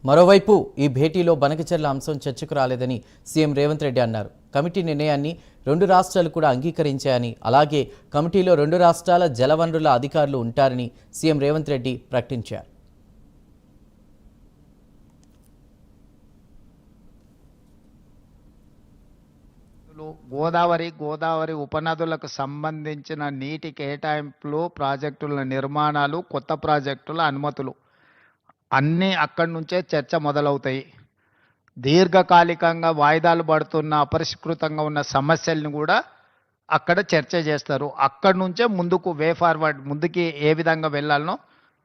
మరోవైపు ఈ భేటీలో బనకచెర్ల అంశం చర్చకు రాలేదని సీఎం రేవంత్ రెడ్డి అన్నారు. కమిటీ నిర్ణయాన్ని 2 రాష్ట్రాలు కూడా అంగీకరించాయని, అలాగే కమిటీలో 2 రాష్ట్రాల జలవనరుల అధికారులు ఉంటారని సీఎం రేవంత్ రెడ్డి ప్రకటించారు. గోదావరి ఉపనదులకు సంబంధించిన నీటి కేటాయింపులు, ప్రాజెక్టుల నిర్మాణాలు, కొత్త ప్రాజెక్టుల అనుమతులు అన్నీ అక్కడి నుంచే చర్చ మొదలవుతాయి. దీర్ఘకాలికంగా వాయిదాలు పడుతున్న అపరిష్కృతంగా ఉన్న సమస్యలను కూడా అక్కడ చర్చ చేస్తారు. అక్కడి నుంచే ముందుకు వే ఫార్వర్డ్, ముందుకి ఏ విధంగా వెళ్ళాలనో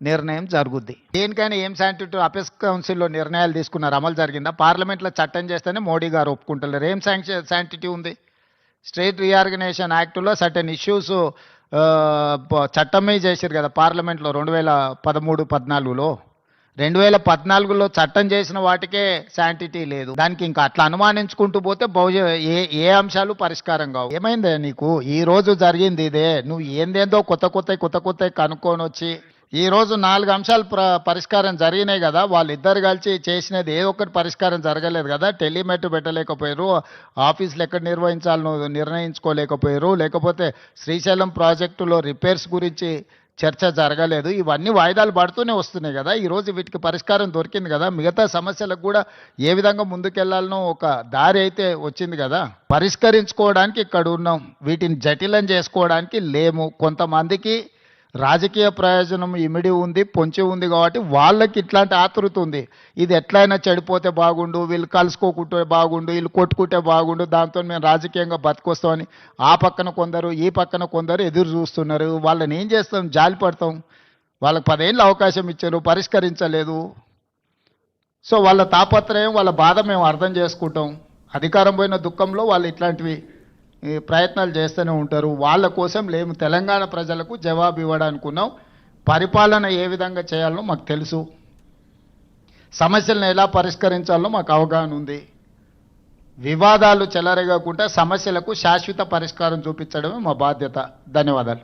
నిర్ణయం జరుగుద్ది. దేనికైనా ఏం శాంటిటీ అపెక్స్ కౌన్సిల్లో నిర్ణయాలు తీసుకున్నారు, అమలు జరిగిందా? పార్లమెంట్లో చట్టం చేస్తేనే మోడీ గారు ఒప్పుకుంటారు. ఏం శాంటిటీ ఉంది? స్టేట్ రీఆర్గనైజేషన్ యాక్ట్లో సర్టెన్ ఇష్యూస్ చట్టమే చేశారు కదా పార్లమెంట్లో 2013-14లో. 2014లో చట్టం చేసిన వాటికే శాంటిటీ లేదు. దానికి ఇంకా అట్లా అనుమానించుకుంటూ పోతే ఏ అంశాలు పరిష్కారం కావు. ఏమైందే నీకు? ఈ రోజు జరిగింది ఇదే. నువ్వు ఏందేందో కొత్త కనుక్కొని వచ్చి ఈ రోజు 4 అంశాలు పరిష్కారం జరిగినాయి కదా. వాళ్ళిద్దరు కలిసి చేసినది ఏ ఒక్కటి పరిష్కారం జరగలేదు కదా. టెలిమెట్ పెట్టలేకపోయారు, ఆఫీసులు ఎక్కడ నిర్వహించాలనో నిర్ణయించుకోలేకపోయారు, లేకపోతే శ్రీశైలం ప్రాజెక్టులో రిపేర్స్ గురించి చర్చ జరగలేదు. ఇవన్నీ వాయిదాలు పడుతూనే వస్తున్నాయి కదా. ఈరోజు వీటికి పరిష్కారం దొరికింది కదా. మిగతా సమస్యలకు కూడా ఏ విధంగా ముందుకెళ్లాలనో ఒక దారి అయితే వచ్చింది కదా. పరిష్కరించుకోవడానికి ఇక్కడ ఉన్నాం, వీటిని జటిలం చేసుకోవడానికి లేము. కొంతమందికి రాజకీయ ప్రయోజనం ఇమిడి ఉంది, పొంచి ఉంది కాబట్టి వాళ్ళకి ఇట్లాంటి ఆతృత ఉంది. ఇది ఎట్లయినా చెడిపోతే బాగుండు, వీళ్ళు కలుసుకోకుంటే బాగుండు, వీళ్ళు కొట్టుకుంటే బాగుండు, దాంతో మేము రాజకీయంగా బతికొస్తామని ఆ పక్కన కొందరు ఈ పక్కన కొందరు ఎదురు చూస్తున్నారు. వాళ్ళని ఏం చేస్తాం? జాలి పడతాం. వాళ్ళకి 10 ఏళ్ళు అవకాశం ఇచ్చారు, పరిష్కరించలేదు. సో వాళ్ళ తాపత్రయం, వాళ్ళ బాధ మేము అర్థం చేసుకుంటాం. అధికారం పోయిన దుఃఖంలో వాళ్ళు ఇట్లాంటివి ప్రయత్నాలు చేస్తూనే ఉంటారు. వాళ్ళ కోసం లేము, తెలంగాణ ప్రజలకు జవాబు ఇవ్వడానికి ఉన్నాం. పరిపాలన ఏ విధంగా చేయాలనో మాకు తెలుసు, సమస్యలను ఎలా పరిష్కరించాలో మాకు అవగాహన ఉంది. వివాదాలు చెలరేగకుండా సమస్యలకు శాశ్వత పరిష్కారం చూపించడమే మా బాధ్యత. ధన్యవాదాలు.